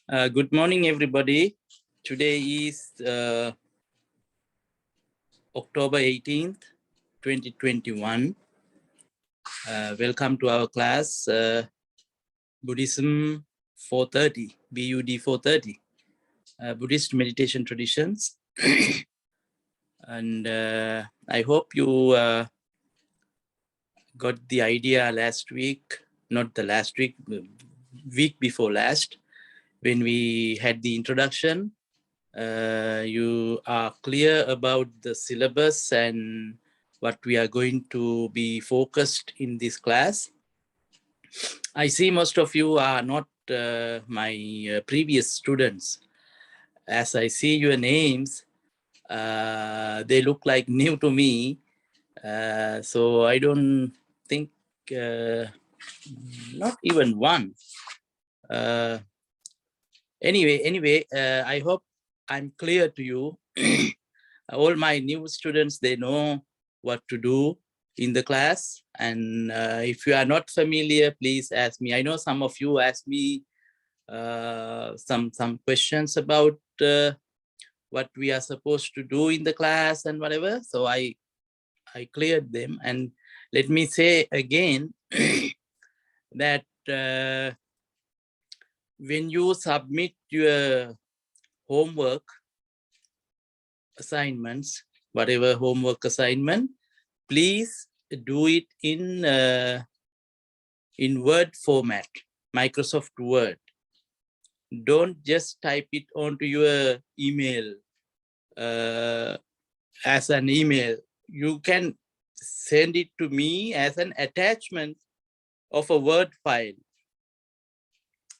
Good morning, everybody. Today is October 18th, 2021. Welcome to our class, Buddhism 430, BUD 430, Buddhist meditation traditions. And I hope you got the idea last week, not the last week, the week before last, when we had the introduction. You are clear about the syllabus and what we are going to be focused in this class. I see most of you are not my previous students. As I see your names, they look like new to me. So I don't think, not even one. Anyway, I hope I'm clear to you. All my new students, they know what to do in the class. And if you are not familiar, please ask me. I know some of you asked me some questions about what we are supposed to do in the class and whatever. So I cleared them. And let me say again that when you submit your homework assignments, whatever homework assignment, please do it in Word format, Microsoft Word. Don't just type it onto your email as an email. You can send it to me as an attachment of a Word file.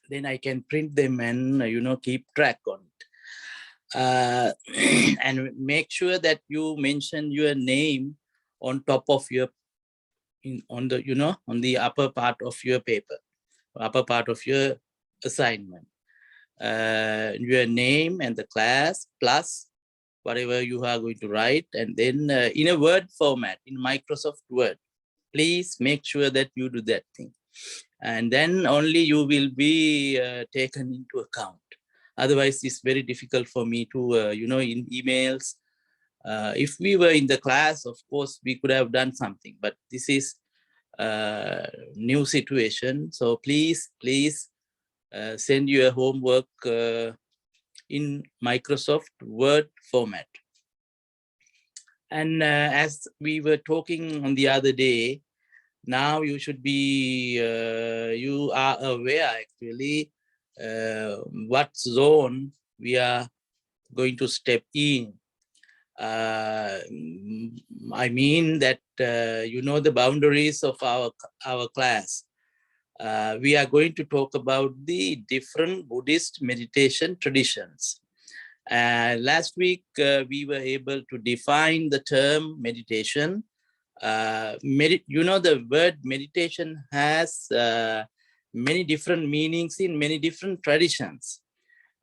Then I can print them and keep track on it. And make sure that you mention your name on top of your on the upper part of your paper, upper part of your assignment. Your name and the class plus whatever you are going to write, and then in a Word format, in Microsoft Word. Please make sure that you do that thing, and then only you will be taken into account. Otherwise, it's very difficult for me to, in emails. If we were in the class, of course, we could have done something, but this is a new situation. So please send your homework in Microsoft Word format. And as we were talking on the other day, now you should be, you are aware actually what zone we are going to step in. I mean that the boundaries of our class. We are going to talk about the different Buddhist meditation traditions. Last week, we were able to define the term meditation. The word meditation has many different meanings in many different traditions.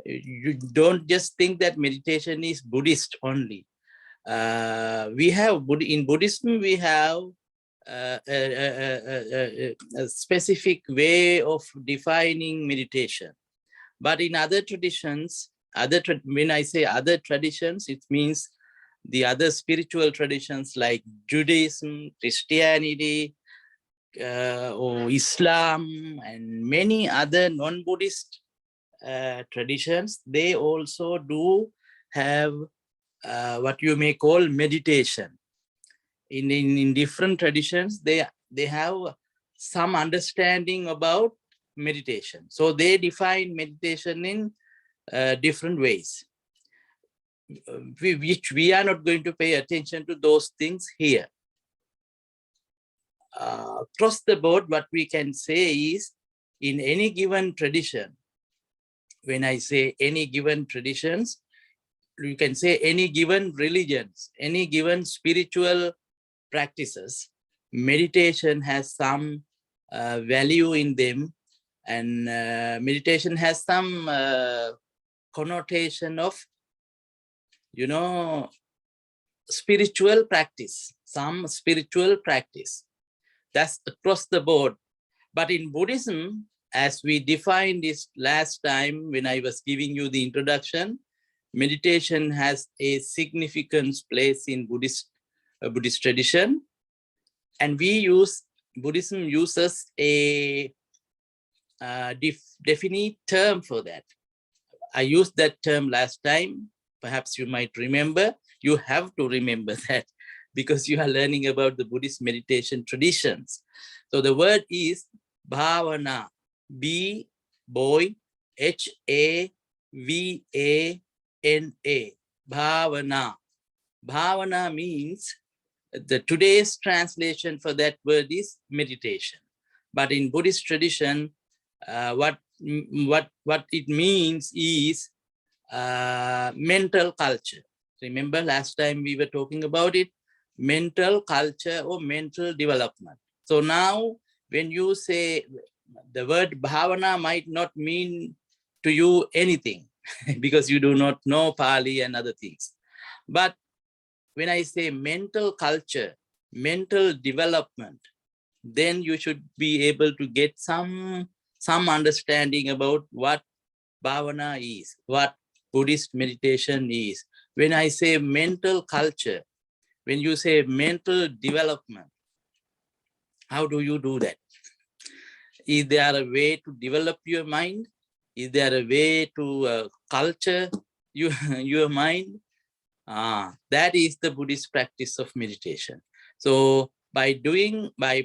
You don't just think that meditation is Buddhist only. We have, in Buddhism, we have a specific way of defining meditation. But in other traditions, when I say other traditions, it means the other spiritual traditions like Judaism, Christianity, or Islam, and many other non-Buddhist traditions, they also do have what you may call meditation. In different traditions, they have some understanding about meditation. So they define meditation in different ways, which we are not going to pay attention to those things here. Across the board, what we can say is, in any given tradition, when I say any given traditions, you can say any given religions, any given spiritual practices, meditation has some value in them, and meditation has some connotation of, spiritual practice, some spiritual practice. That's across the board. But in Buddhism, as we defined this last time when I was giving you the introduction, meditation has a significant place in Buddhist tradition, and Buddhism uses a definite term for that. I used that term last time. Perhaps you might remember. You have to remember that because you are learning about the Buddhist meditation traditions. So the word is bhavana, B boy, H-A-V-A-N-A, bhavana. Bhavana means, the today's translation for that word is meditation. But in Buddhist tradition, what it means is mental culture. Remember last time we were talking about it, mental culture or mental development. So now when you say, the word bhavana might not mean to you anything because you do not know Pali and other things. But when I say mental culture, mental development, then you should be able to get some understanding about what bhavana is, what Buddhist meditation is. When I say mental culture, when you say mental development, how do you do that? Is there a way to develop your mind? Is there a way to culture your mind? That is the Buddhist practice of meditation. So by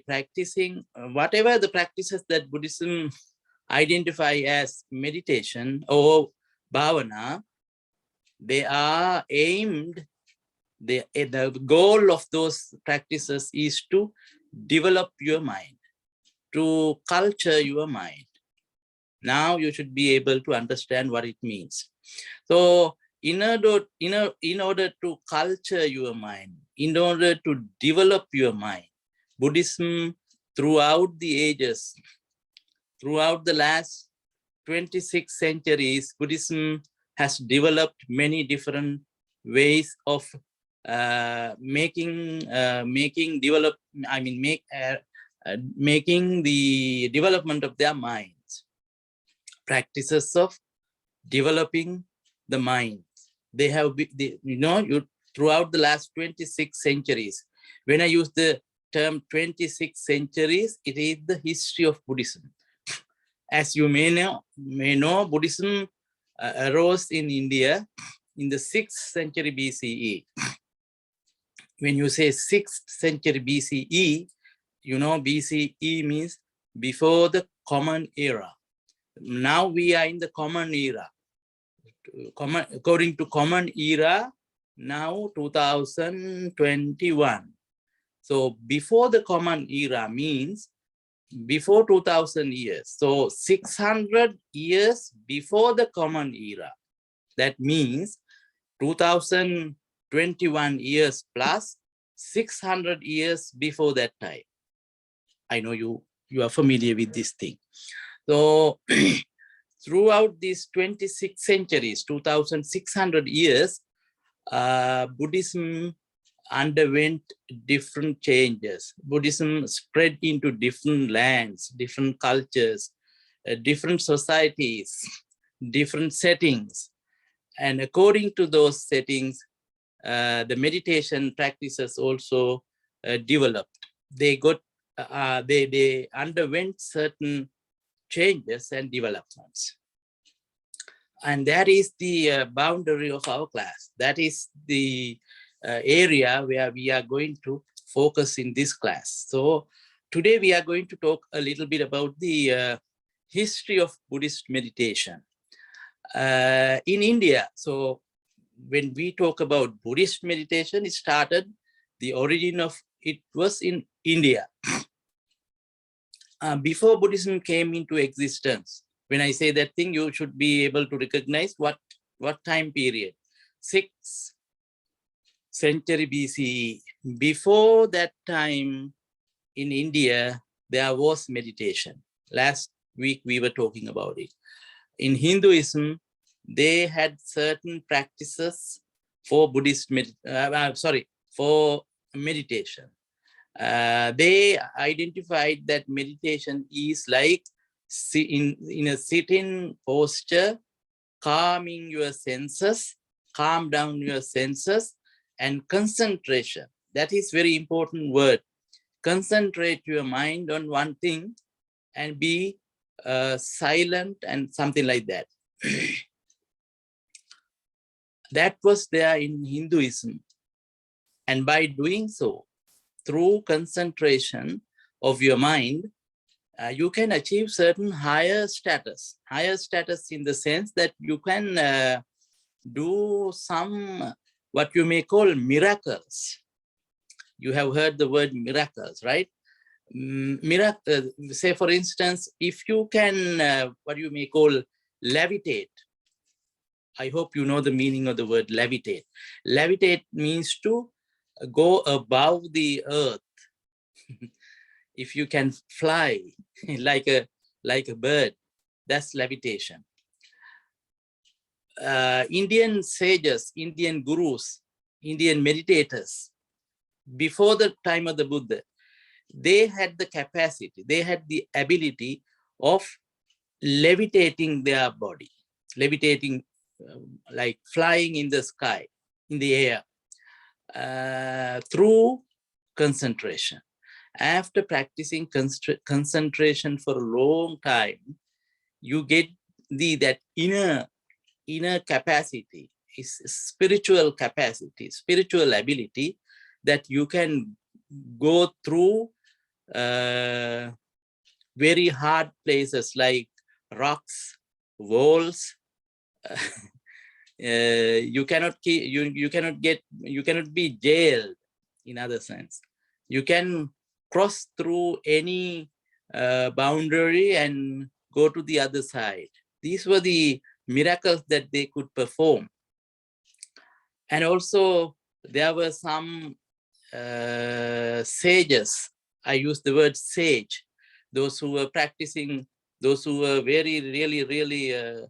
practicing whatever the practices that Buddhism identify as meditation or bhavana, they are aimed, the goal of those practices is to develop your mind, to culture your mind. Now you should be able to understand what it means. So in order to culture your mind, in order to develop your mind, Buddhism throughout the ages, throughout the last 26 centuries, Buddhism has developed many different ways of making the development of their minds, practices of developing the mind. They have been, throughout the last 26 centuries. When I use the term 26 centuries, it is the history of Buddhism. As you may know, Buddhism arose in India in the 6th century BCE. When you say 6th century BCE, BCE means before the Common Era. Now we are in the Common Era. According to Common Era, now 2021. So before the Common Era means before 2000 years. So 600 years before the Common Era. That means 2021 years plus 600 years before that time. I know you are familiar with this thing. So throughout these 26 centuries, 2,600 years, Buddhism underwent different changes. Buddhism spread into different lands, different cultures, different societies, different settings. And according to those settings, the meditation practices also developed. They underwent certain changes and developments. And that is the boundary of our class. That is the area where we are going to focus in this class. So today we are going to talk a little bit about the history of Buddhist meditation in India. So when we talk about Buddhist meditation, it started, the origin of it was in India. Before Buddhism came into existence, when I say that thing, you should be able to recognize what time period. 6th century BCE. Before that time in India, there was meditation. Last week we were talking about it. In Hinduism, they had certain practices for for meditation. They identified that meditation is like in a sitting posture, calming your senses, calm down your senses, and concentration. That is very important word. Concentrate your mind on one thing and be silent and something like that. That was there in Hinduism. And by doing so, through concentration of your mind, you can achieve certain higher status in the sense that you can do some, what you may call miracles. You have heard the word miracles, right? Miracle, say for instance, if you can, what you may call levitate. I hope you know the meaning of the word levitate. Levitate means to go above the earth. If you can fly like a bird, that's levitation. Indian sages, Indian gurus, Indian meditators, before the time of the Buddha, they had the capacity, they had the ability of levitating their body, levitating like flying in the sky, in the air, through concentration. After practicing concentration for a long time, you get that inner capacity, is spiritual capacity, spiritual ability, that you can go through very hard places like rocks, walls. You cannot be jailed. In other sense, you can cross through any boundary and go to the other side. These were the miracles that they could perform. And also there were some sages. I use the word sage. Those who were practicing, those who were really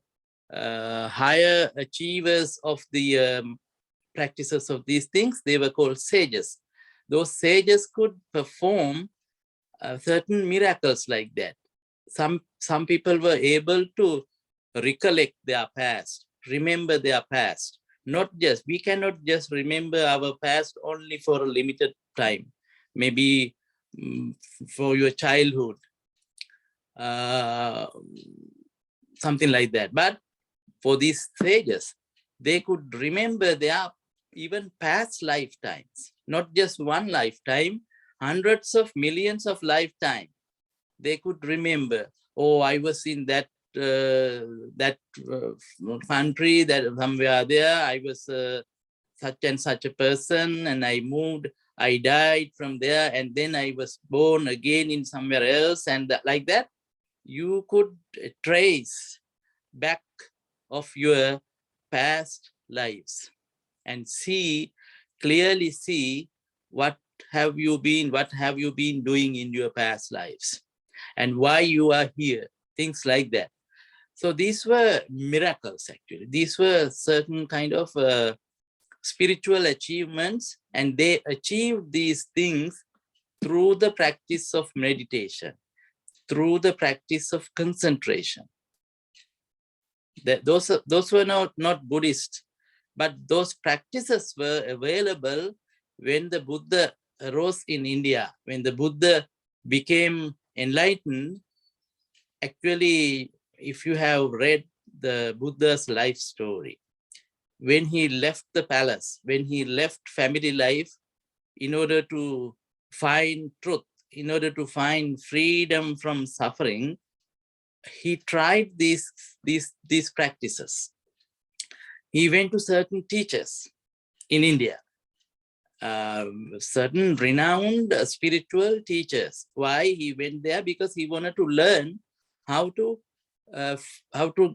higher achievers of the practices of these things, they were called sages. Those sages could perform certain miracles like that. Some people were able to recollect their past, remember their past. We cannot just remember our past only for a limited time, maybe for your childhood, something like that. But for these sages, they could remember their even past lifetimes, not just one lifetime, hundreds of millions of lifetimes. They could remember, oh, I was in that country, that somewhere there, I was such and such a person, and I moved, I died from there, and then I was born again in somewhere else, and like that, you could trace back of your past lives and clearly see what have you been doing in your past lives and why you are here, things like that. So these were miracles, actually. These were certain kind of spiritual achievements, and they achieved these things through the practice of meditation, through the practice of concentration. Those were not Buddhist, but those practices were available when the Buddha arose in India, when the Buddha became enlightened. Actually, if you have read the Buddha's life story, when he left the palace, when he left family life in order to find truth, in order to find freedom from suffering, he tried these practices. He went to certain teachers in India, certain renowned spiritual teachers. Why he went there? Because he wanted to learn how to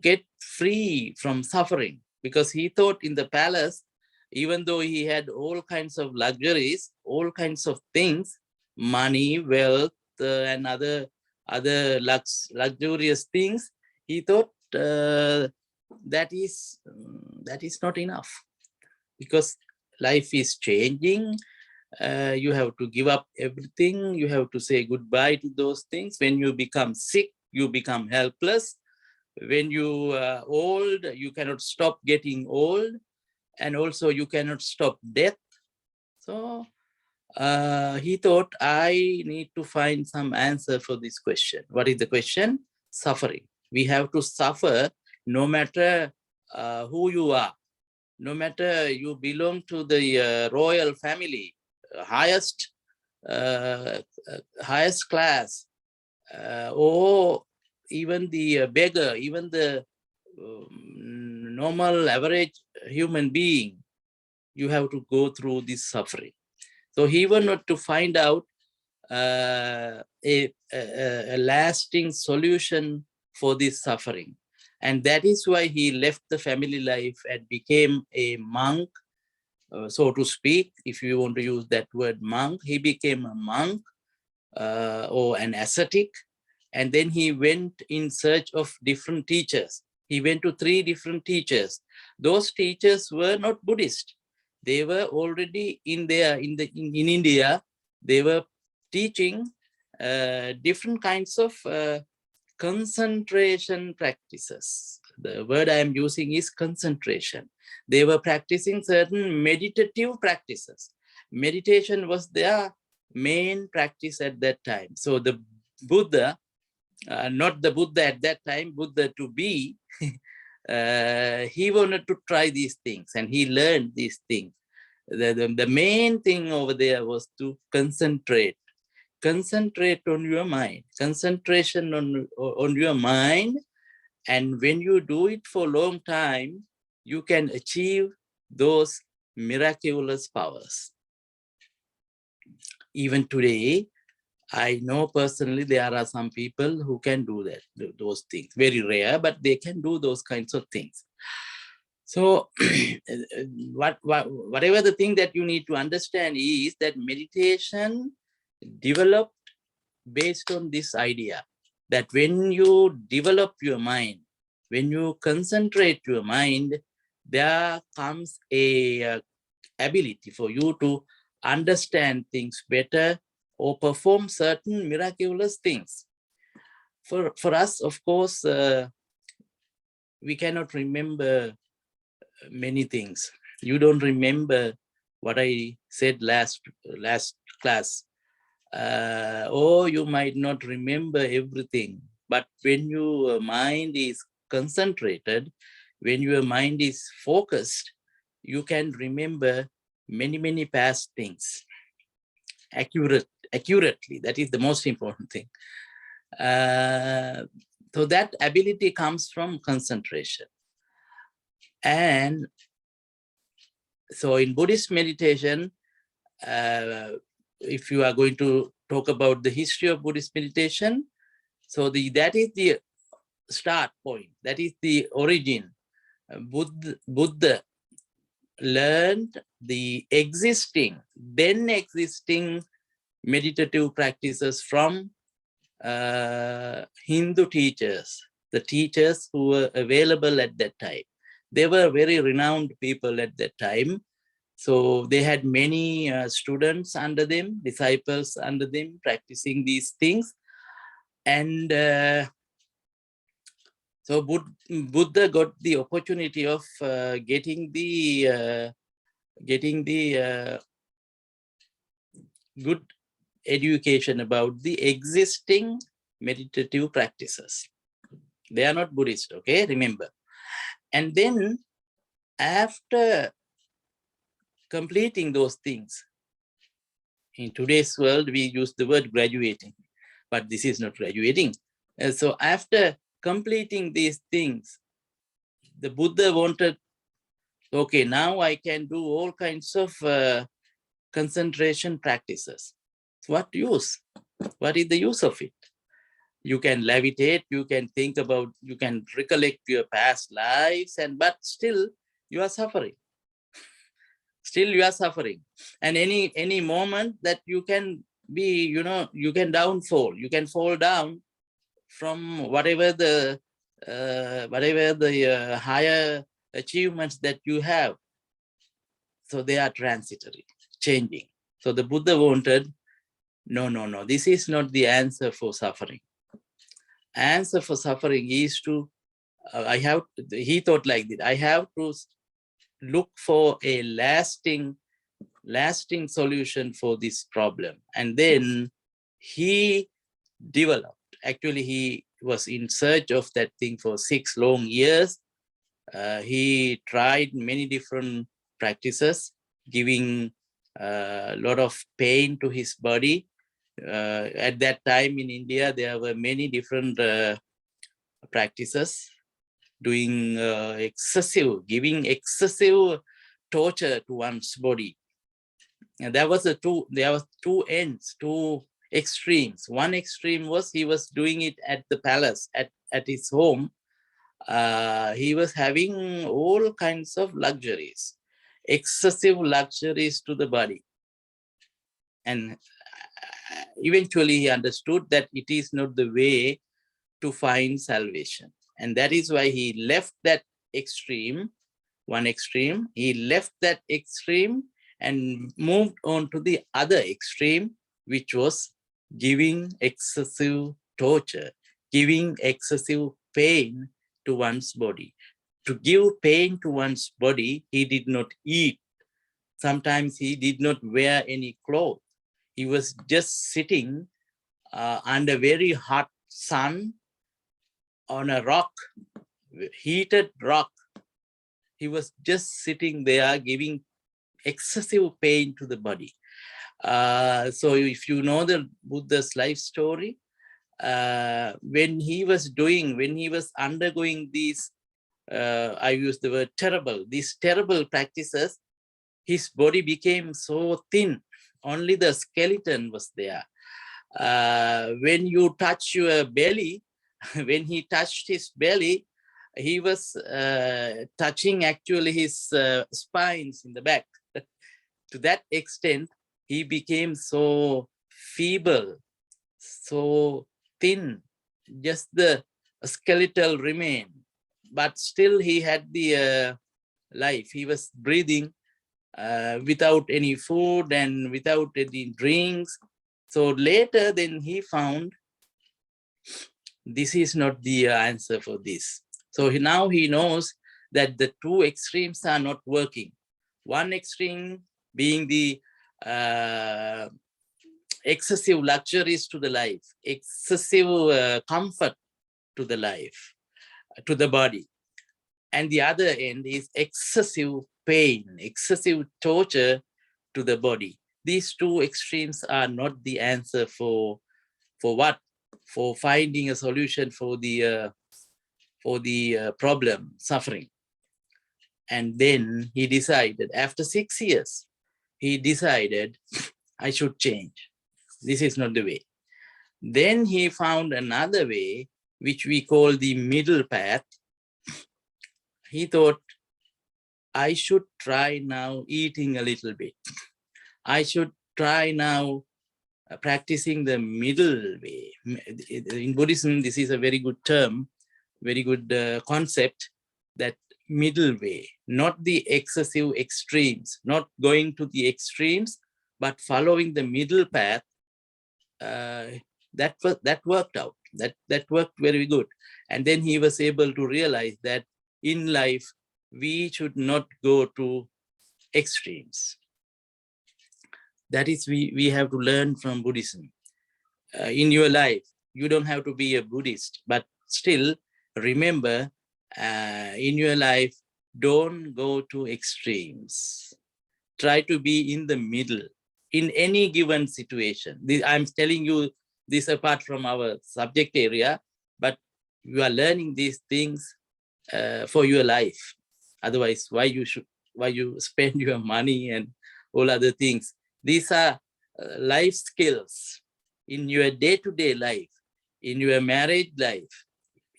get free from suffering. Because he thought in the palace, even though he had all kinds of luxuries, all kinds of things, money, wealth, and other luxurious things, he thought that is not enough, because life is changing. You have to give up everything. You have to say goodbye to those things. When you become sick, you become helpless. When you are old, you cannot stop getting old. And also you cannot stop death. So he thought, I need to find some answer for this question. What is the question? Suffering. We have to suffer no matter who you are, no matter you belong to the royal family, highest class, or even the beggar, even the normal average human being, you have to go through this suffering. So he wanted to find out a lasting solution for this suffering. And that is why he left the family life and became a monk, so to speak, if you want to use that word monk. He became a monk or an ascetic. And then he went in search of different teachers. He went to 3 different teachers. Those teachers were not Buddhist. They were already in India. They were teaching different kinds of concentration practices. The word I am using is concentration. They were practicing certain meditative practices. Meditation was their main practice at that time. So the Buddha, not the Buddha at that time, Buddha to be, he wanted to try these things and he learned these things. The main thing over there was to concentrate. Concentrate on your mind. Concentration on your mind. And when you do it for a long time, you can achieve those miraculous powers. Even today, I know personally there are some people who can do that, those things. Very rare, but they can do those kinds of things. So whatever the thing that you need to understand is that meditation developed based on this idea that when you develop your mind, when you concentrate your mind, there comes a ability for you to understand things better or perform certain miraculous things. For us, of course, we cannot remember many things. You don't remember what I said last class, or you might not remember everything. But when your mind is concentrated, when your mind is focused, you can remember many past things accurately. That is the most important thing. So that ability comes from concentration. And so in Buddhist meditation, if you are going to talk about the history of Buddhist meditation, so that is the start point, that is the origin. Buddha learned the then existing meditative practices from Hindu teachers, the teachers who were available at that time. They were very renowned people at that time. So they had many students under them, disciples under them, practicing these things. And so Buddha got the opportunity of getting the good education about the existing meditative practices. They are not Buddhist, okay? Remember. And then after completing those things, in today's world, we use the word graduating, but this is not graduating. So after completing these things, the Buddha wanted, okay, now I can do all kinds of concentration practices. What use? What is the use of it? You can levitate, you can think about, you can recollect your past lives, but still you are suffering. Still you are suffering. And any moment that you can be, you can downfall, you can fall down from whatever the higher achievements that you have. So they are transitory, changing. So the Buddha wanted, no, this is not the answer for suffering. answer for suffering is to, he thought like this, I have to look for a lasting solution for this problem. And then he developed, actually he was in search of that thing for 6 long years. He tried many different practices, giving a lot of pain to his body. At that time in India, there were many different practices, doing giving excessive torture to one's body. And there was two ends, two extremes. One extreme was he was doing it at the palace, at his home. He was having all kinds of luxuries, excessive luxuries to the body. And eventually he understood that it is not the way to find salvation. And that is why he left that extreme, one extreme, he left that extreme and moved on to the other extreme, which was giving excessive torture, giving excessive pain to one's body. To give pain to one's body, he did not eat. Sometimes he did not wear any clothes. He was just sitting under very hot sun on a rock, heated rock. He was just sitting there giving excessive pain to the body. So if you know the Buddha's life story, when he was undergoing these, I use the word terrible, these terrible practices, his body became so thin, only the skeleton was there. When you touch your belly, when he touched his belly, he was touching actually his spines in the back. To that extent, he became so feeble, so thin, just the skeletal remain. But still he had the life. He was breathing without any food and without any drinks. So later then he found this is not the answer for this. So now he knows that the two extremes are not working. One extreme being the excessive luxuries to the life, excessive comfort to the life, to the body. And the other end is excessive pain, excessive torture to the body. These two extremes are not the answer for what? For finding a solution for the problem, suffering. And then he decided, after 6 years, he decided, I should change. This is not the way. Then he found another way, which we call the middle path. He thought, I should try now eating a little bit. I should try now practicing the middle way. In Buddhism, this is a very good term, very good concept, that middle way, not the excessive extremes, not going to the extremes, but following the middle path. That worked out. That worked very good. And then he was able to realize that in life, we should not go to extremes. That is, we have to learn from Buddhism. In your life, you don't have to be a Buddhist, but still remember, in your life, don't go to extremes. Try to be in the middle in any given situation. I'm telling you this apart from our subject area, but you are learning these things for your life. Otherwise, why you spend your money and all other things? These are life skills in your day-to-day life, in your marriage life,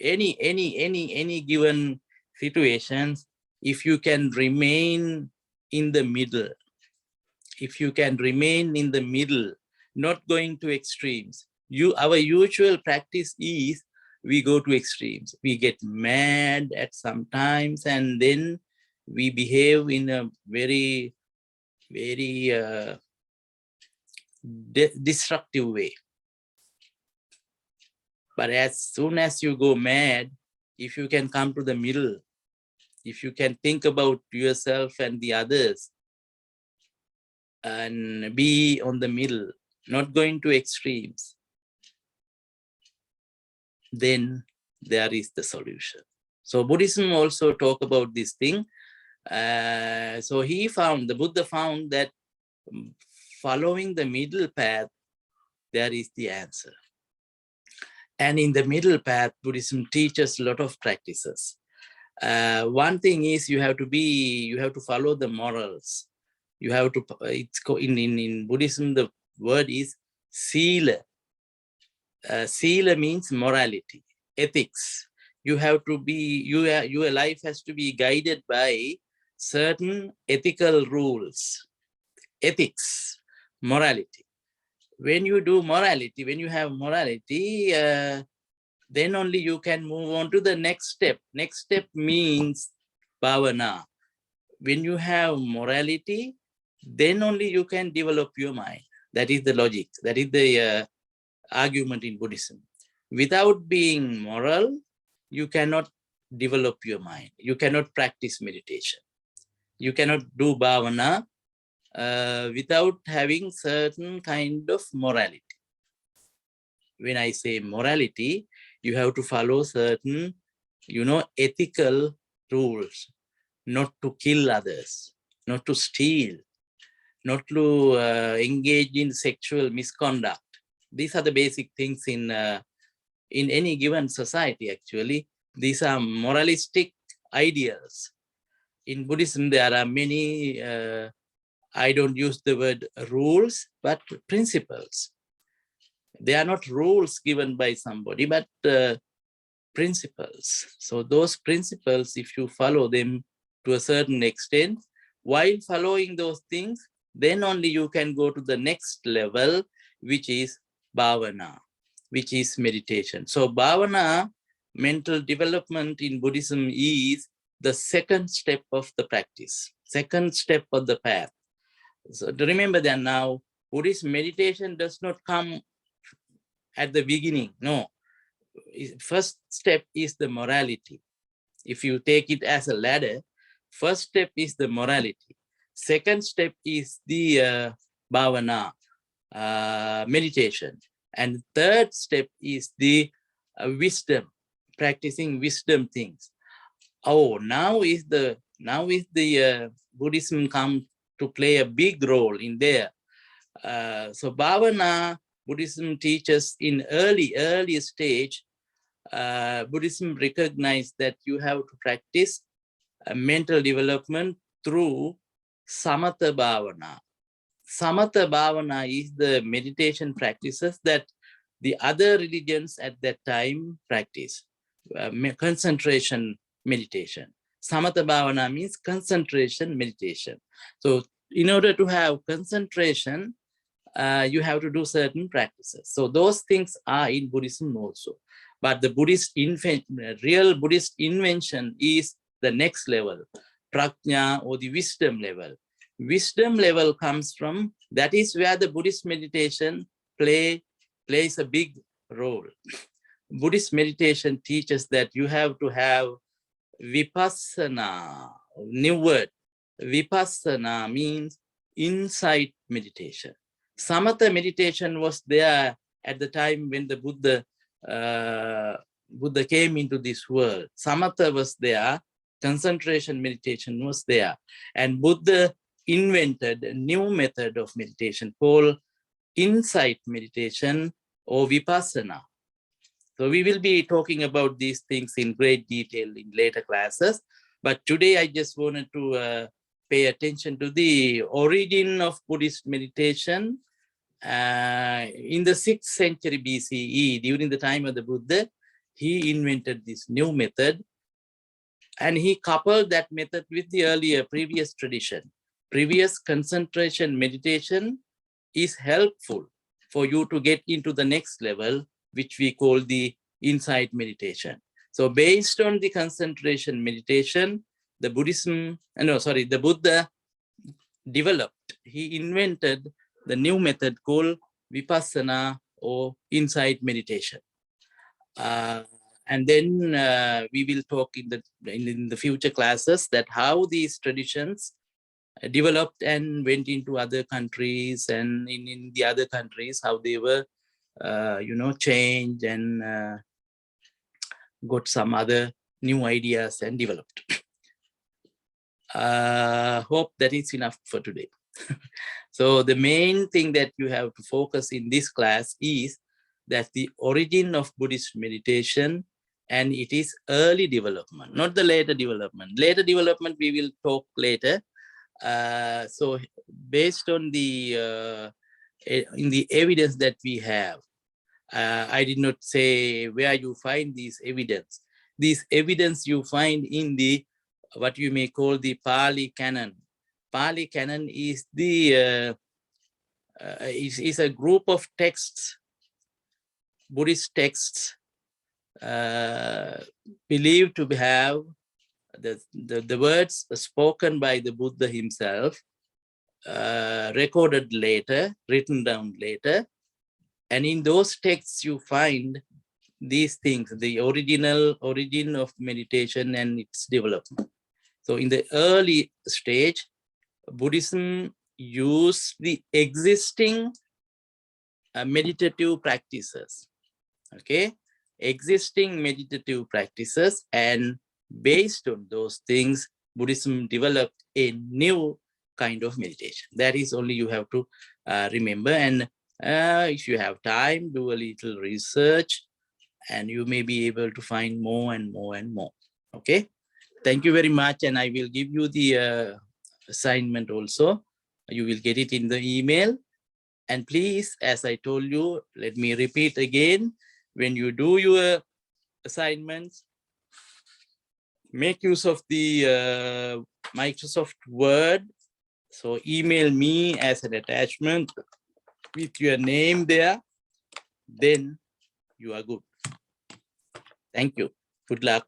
any given situations. If you can remain in the middle, not going to extremes. Our usual practice is we go to extremes. We get mad at some times, and then we behave in a very, very destructive way. But as soon as you go mad, if you can come to the middle, if you can think about yourself and the others and be on the middle, not going to extremes, then there is the solution. So Buddhism also talk about this thing. So the Buddha found that following the middle path, there is the answer. And in the middle path, Buddhism teaches a lot of practices. One thing is you have to follow the morals. You have to, in Buddhism, the word is sila. Sila means morality, ethics. You have to be, your life has to be guided by certain ethical rules, ethics, morality. When you do morality, when you have morality, then only you can move on to the next step. Next step means bhavana. When you have morality, then only you can develop your mind. That is the logic. That is the argument in Buddhism. Without being moral, you cannot develop your mind. You cannot practice meditation. You cannot do bhavana without having certain kind of morality. When I say morality, you have to follow certain, ethical rules, not to kill others, not to steal, not to engage in sexual misconduct. These are the basic things in any given society, actually. These are moralistic ideals. In Buddhism, there are many, I don't use the word rules, but principles. They are not rules given by somebody, but principles. So those principles, if you follow them to a certain extent, while following those things, then only you can go to the next level, which is bhavana, which is meditation. So bhavana, mental development in Buddhism, is the second step of the practice, second step of the path. So to remember that now, Buddhist meditation does not come at the beginning. No, first step is the morality. If you take it as a ladder, first step is the morality. Second step is the bhavana, meditation. And third step is the wisdom, practicing wisdom things. Oh, now is the Buddhism come to play a big role in there. So bhavana, Buddhism teaches in early stage. Buddhism recognized that you have to practice mental development through samatha bhavana. Samatha bhavana is the meditation practices that the other religions at that time practice. Concentration meditation. Samatha bhavana means concentration meditation. So in order to have concentration, you have to do certain practices. So those things are in Buddhism also. But the real Buddhist invention is the next level, prajna, or the wisdom level. Wisdom level comes from, that is where the Buddhist meditation plays a big role. Buddhist meditation teaches that you have to have Vipassana, new word. Vipassana means insight meditation. Samatha meditation was there at the time when the Buddha came into this world. Samatha was there, concentration meditation was there. And Buddha invented a new method of meditation called insight meditation or Vipassana. So we will be talking about these things in great detail in later classes. But today I just wanted to pay attention to the origin of Buddhist meditation. In the 6th century BCE, during the time of the Buddha, he invented this new method, and he coupled that method with the previous tradition. Previous concentration meditation is helpful for you to get into the next level, which we call the insight meditation. So based on the concentration meditation, the Buddha developed, he invented the new method called Vipassana or insight meditation. And then we will talk in the future classes that how these traditions developed and went into other countries, and in the other countries how they were changed and got some other new ideas and developed. Hope that is enough for today. So the main thing that you have to focus in this class is that the origin of Buddhist meditation, and it is early development, not the later development. Later development we will talk later. So based on the in the evidence that we have, I did not say where you find these evidence. These evidence you find in the what you may call the Pali Canon. Pali Canon is the is a group of texts, Buddhist texts, believed to have the words spoken by the Buddha himself, recorded later, written down later. And in those texts, you find these things, the origin of meditation and its development. So in the early stage, Buddhism used the existing meditative practices, okay? Existing meditative practices, and based on those things, Buddhism developed a new kind of meditation. That is only you have to remember. And if you have time, do a little research, and you may be able to find more and more and more. Okay, thank you very much. And I will give you the assignment also. You will get it in the email. And please, as I told you, let me repeat again, when you do your assignments, make use of the Microsoft Word. So email me as an attachment with your name there, then you are good. Thank you. Good luck.